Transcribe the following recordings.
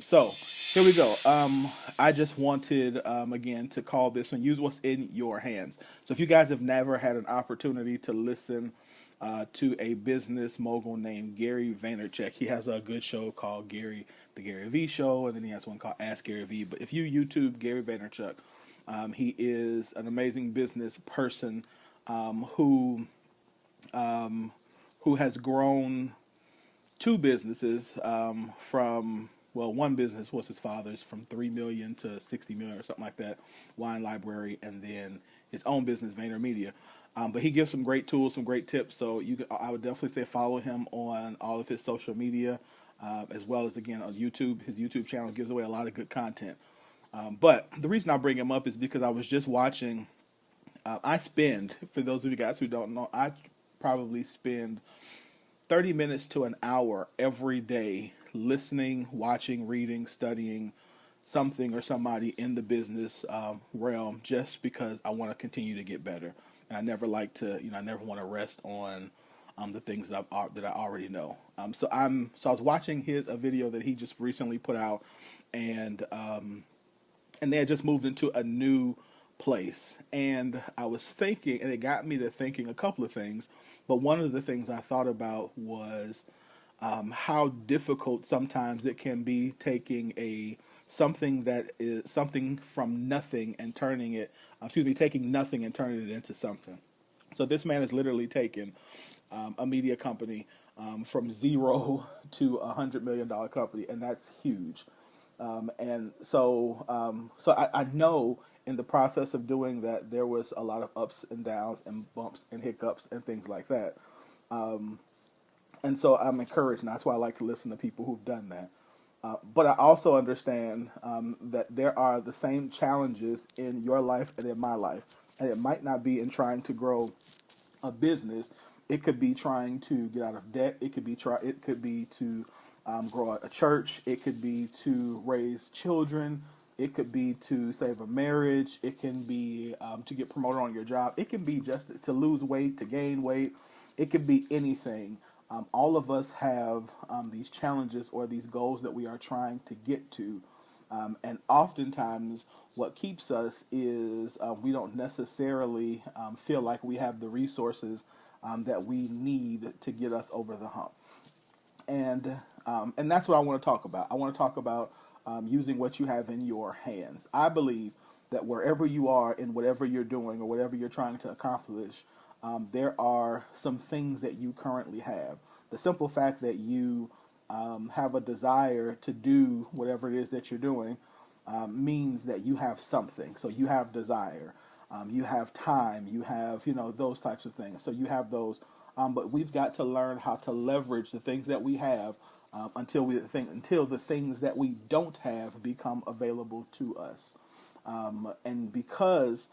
So here we go. I just wanted again to call this one "Use What's in Your Hands." So if you guys have never had an opportunity to listen to a business mogul named Gary Vaynerchuk, he has a good show called the Gary V Show, and then he has one called Ask Gary V. But if you YouTube Gary Vaynerchuk, he is an amazing business person who has grown two businesses from one business was his father's from 3 million to 60 million or something like that, Wine Library, and then his own business, VaynerMedia. But he gives some great tools, some great tips. So I would definitely say follow him on all of his social media, as well as again on YouTube. His YouTube channel gives away a lot of good content. But the reason I bring him up is because I was just watching. I spend, for those of you guys who don't know, I probably spend 30 minutes to an hour every day listening, watching, reading, studying something or somebody in the business realm just because I want to continue to get better. And I never like to, I never want to rest on the things that I already know. So I was watching a video that he just recently put out, and they had just moved into a new place. And I was thinking, and it got me to thinking a couple of things. But one of the things I thought about was how difficult sometimes it can be taking something that is something from nothing and taking nothing and turning it into something. So this man has literally taken a media company from zero to $100 million company, and that's huge. And so I know in the process of doing that, there was a lot of ups and downs and bumps and hiccups and things like that. And so I'm encouraged, and that's why I like to listen to people who've done that. But I also understand that there are the same challenges in your life and in my life. And it might not be in trying to grow a business. It could be trying to get out of debt. It could be to grow a church. It could be to raise children. It could be to save a marriage. It can be to get promoted on your job. It can be just to lose weight, to gain weight. It could be anything. All of us have these challenges or these goals that we are trying to get to. And oftentimes, what keeps us is we don't necessarily feel like we have the resources that we need to get us over the hump. And that's what I want to talk about. I want to talk about using what you have in your hands. I believe that wherever you are in whatever you're doing or whatever you're trying to accomplish, there are some things that you currently have. The simple fact that you have a desire to do whatever it is that you're doing means that you have something. So you have desire, you have time, you have those types of things. So you have those, but we've got to learn how to leverage the things that we have until the things that we don't have become available to us. And because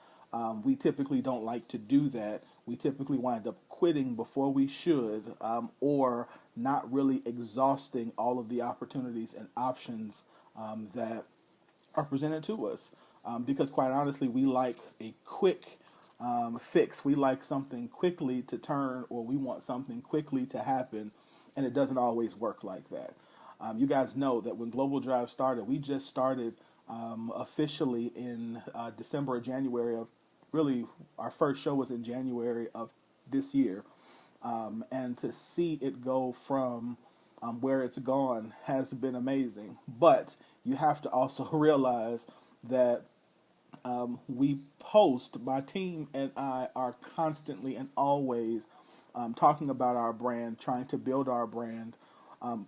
we typically don't like to do that, we typically wind up quitting before we should, or not really exhausting all of the opportunities and options that are presented to us. Because quite honestly, we like a quick fix. We like something quickly to turn, or we want something quickly to happen, and it doesn't always work like that. You guys know that when Global Drive started, we just started officially in December or January of really our first show was in January of this year. And to see it go from where it's gone has been amazing. But you have to also realize that my team and I are constantly and always talking about our brand, trying to build our brand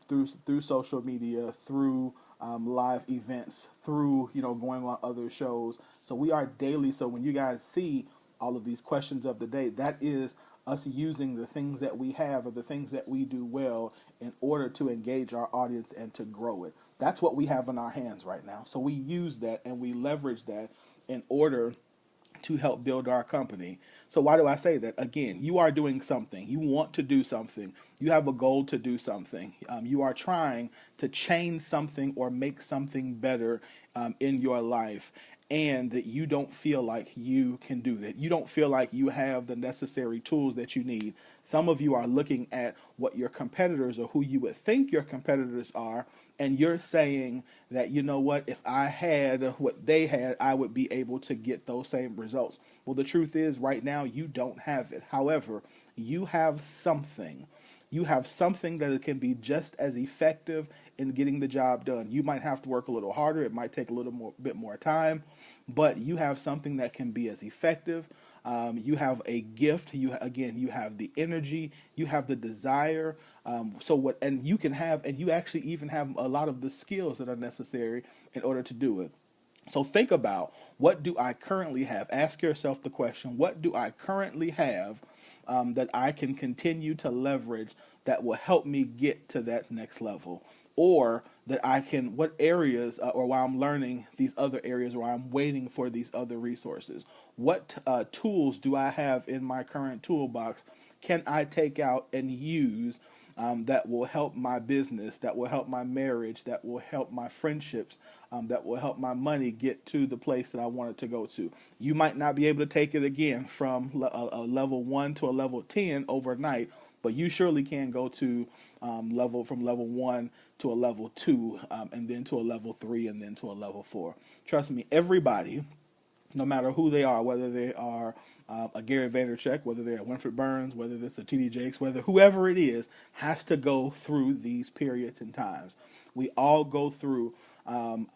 through social media, through live events, through going on other shows. So we are daily. So when you guys see all of these questions of the day, that is us using the things that we have or the things that we do well in order to engage our audience and to grow it. That's what we have in our hands right now. So we use that and we leverage that in order to help build our company. So why do I say that? Again, you are doing something. You want to do something. You have a goal to do something. You are trying to change something or make something better in your life. And that you don't feel like you can do that. You don't feel like you have the necessary tools that you need. Some of you are looking at what your competitors or who you would think your competitors are and you're saying that, you know what, if I had what they had, I would be able to get those same results. Well, the truth is, right now, you don't have it. However, you have something. You have something that can be just as effective in getting the job done. You might have to work a little harder. It might take a little more, bit more time, but you have something that can be as effective. You have a gift. You have the energy. You have the desire. And you can have, and you actually even have a lot of the skills that are necessary in order to do it. So think about, what do I currently have? Ask yourself the question, what do I currently have that I can continue to leverage that will help me get to that next level? Or that I can, what areas, or while I'm learning these other areas, or I'm waiting for these other resources, what tools do I have in my current toolbox can I take out and use that will help my business, that will help my marriage, that will help my friendships, that will help my money get to the place that I want it to go to. You might not be able to take it again from a level 1 to a level 10 overnight, but you surely can go to level 1 to a level 2, and then to a level 3, and then to a level 4. Trust me, everybody, no matter who they are, whether they are a Gary Vaynerchuk, whether they're a Winfred Burns, whether it's a TD Jakes, whether whoever it is, has to go through these periods and times. We all go through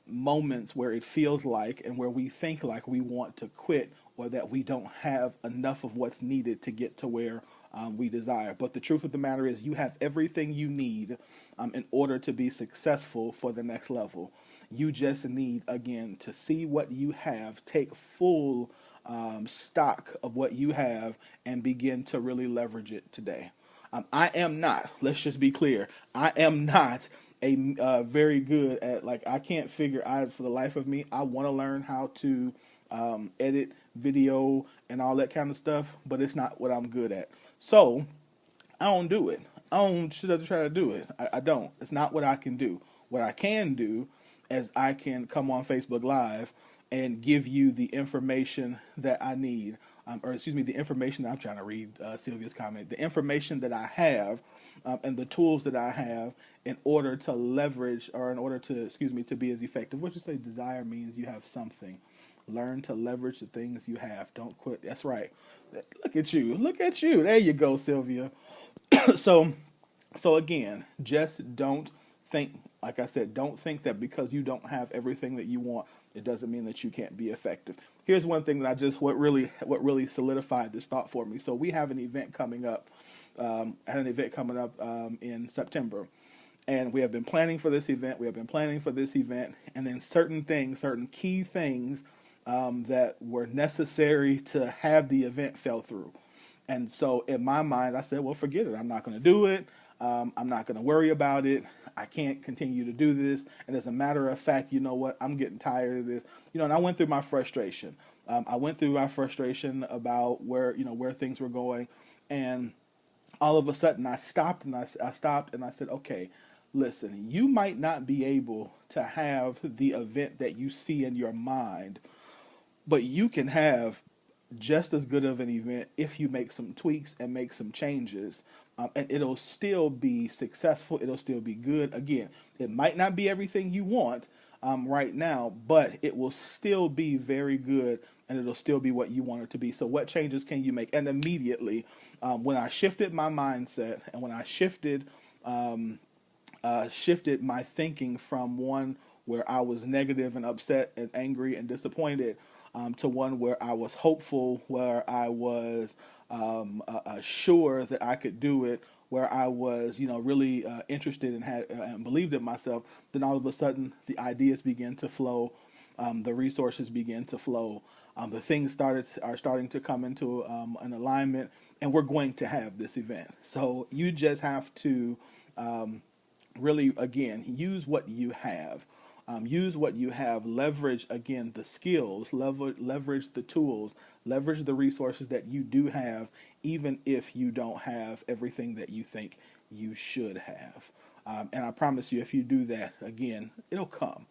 moments where it feels like, and where we think like we want to quit, or that we don't have enough of what's needed to get to where we desire. But the truth of the matter is, you have everything you need in order to be successful for the next level. You just need, again, to see what you have, take full stock of what you have, and begin to really leverage it today. I am not, let's just be clear, I am not a very good at, like, I can't figure out for the life of me. I want to learn how to edit video and all that kind of stuff, but it's not what I'm good at. So I don't do it. I don't try to do it. I don't. It's not what I can do. What I can do is I can come on Facebook Live and give you the information that I need, the information that I'm trying to read, Sylvia's comment, the information that I have, and the tools that I have in order to leverage, or in order to, to be as effective. What you say, desire means you have something. Learn to leverage the things you have. Don't quit. That's right. Look at you. Look at you. There you go, Sylvia. So again, just don't think, like I said, don't think that because you don't have everything that you want, it doesn't mean that you can't be effective. Here's one thing that what really solidified this thought for me. So we have an event coming up, in September. And we have been planning for this event. And then certain key things that were necessary to have the event fell through. And so in my mind, I said, well, forget it. I'm not going to do it. I'm not going to worry about it. I can't continue to do this. And as a matter of fact, you know what? I'm getting tired of this. And I went through my frustration. About where things were going. And all of a sudden I stopped and I said, okay, listen, you might not be able to have the event that you see in your mind, but you can have just as good of an event if you make some tweaks and make some changes, and it'll still be successful. It'll still be good. Again, it might not be everything you want right now, but it will still be very good, and it'll still be what you want it to be. So what changes can you make? And immediately, when I shifted my mindset, and when I shifted my thinking from one where I was negative and upset and angry and disappointed, to one where I was hopeful, where I was sure that I could do it, where I was, really interested and had and believed in myself. Then all of a sudden, the ideas began to flow, the resources began to flow, the things are starting to come into an alignment, and we're going to have this event. So you just have to really, again, use what you have. Leverage, again, the skills, leverage the tools, leverage the resources that you do have, even if you don't have everything that you think you should have. And I promise you, if you do that, again, it'll come.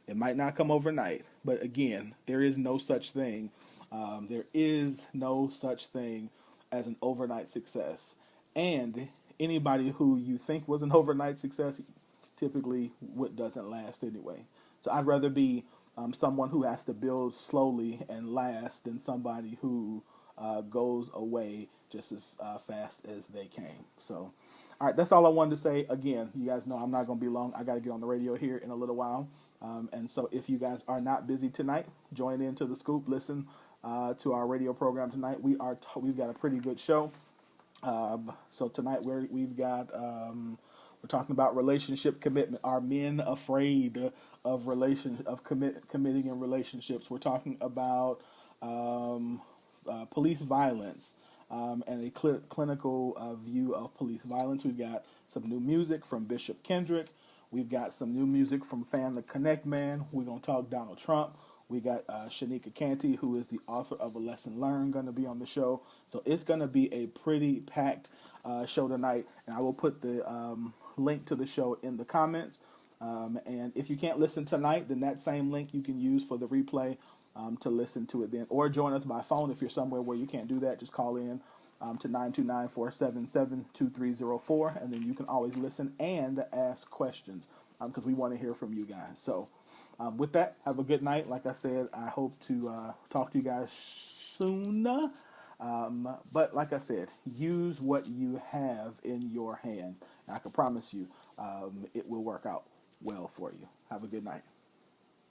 It might not come overnight, but again, there is no such thing. There is no such thing as an overnight success. And anybody who you think was an overnight success, typically what doesn't last anyway. So I'd rather be someone who has to build slowly and last than somebody who goes away just as fast as they came. So, all right, that's all I wanted to say. Again, you guys know I'm not going to be long. I got to get on the radio here in a little while. And so if you guys are not busy tonight, join into the scoop. Listen to our radio program tonight. We've got a pretty good show. So tonight we've got we're talking about relationship commitment. Are men afraid of committing in relationships? We're talking about police violence and a clinical view of police violence. We've got some new music from Bishop Kendrick. We've got some new music from Fan the Connect Man. We're going to talk Donald Trump. We got Shanika Canty, who is the author of A Lesson Learned, going to be on the show. So it's going to be a pretty packed show tonight. And I will put the link to the show in the comments. And if you can't listen tonight, then that same link you can use for the replay to listen to it then. Or join us by phone if you're somewhere where you can't do that. Just call in to 929-477-2304. And then you can always listen and ask questions because we want to hear from you guys. So with that, have a good night. Like I said, I hope to talk to you guys soon. But like I said, use what you have in your hands. And I can promise you it will work out well for you. Have a good night.